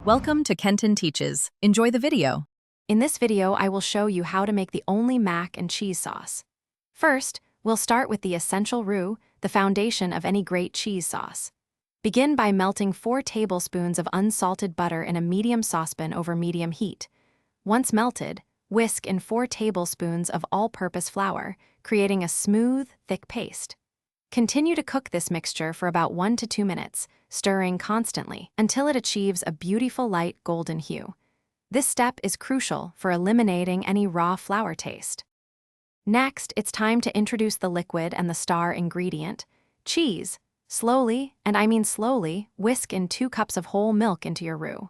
Welcome to Kenton Teaches. Enjoy the video. In this video, I will show you how to make the only mac and cheese sauce. First, we'll start with the essential roux, the foundation of any great cheese sauce. Begin by melting 4 tablespoons of unsalted butter in a medium saucepan over medium heat. Once melted, whisk in 4 tablespoons of all-purpose flour, creating a smooth, thick paste. Continue to cook this mixture for about 1 to 2 minutes, stirring constantly until it achieves a beautiful light golden hue. This step is crucial for eliminating any raw flour taste. Next, it's time to introduce the liquid and the star ingredient, cheese. Slowly, and I mean slowly, whisk in 2 cups of whole milk into your roux.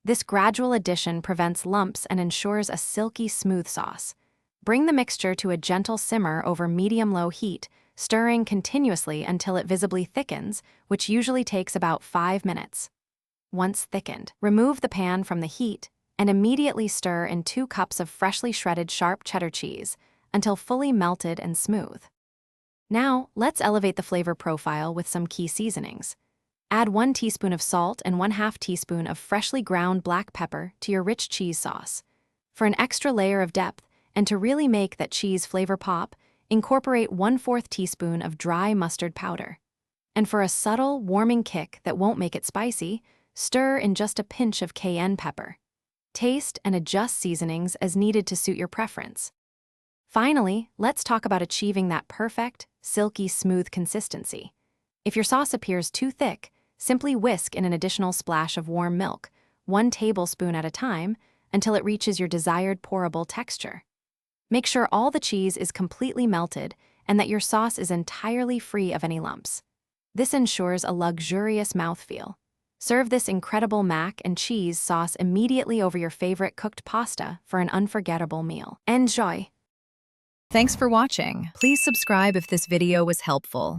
This gradual addition prevents lumps and ensures a silky smooth sauce. Bring the mixture to a gentle simmer over medium-low heat, stirring continuously until it visibly thickens, which usually takes about 5 minutes. Once thickened, remove the pan from the heat and immediately stir in 2 cups of freshly shredded sharp cheddar cheese until fully melted and smooth. Now, let's elevate the flavor profile with some key seasonings. Add 1 teaspoon of salt and 1/2 teaspoon of freshly ground black pepper to your rich cheese sauce. For an extra layer of depth and to really make that cheese flavor pop, incorporate 1/4 teaspoon of dry mustard powder. And for a subtle, warming kick that won't make it spicy, stir in just a pinch of cayenne pepper. Taste and adjust seasonings as needed to suit your preference. Finally, let's talk about achieving that perfect, silky smooth consistency. If your sauce appears too thick, simply whisk in an additional splash of warm milk, 1 tablespoon at a time, until it reaches your desired pourable texture. Make sure all the cheese is completely melted and that your sauce is entirely free of any lumps. This ensures a luxurious mouthfeel. Serve this incredible mac and cheese sauce immediately over your favorite cooked pasta for an unforgettable meal. Enjoy! Thanks for watching. Please subscribe if this video was helpful.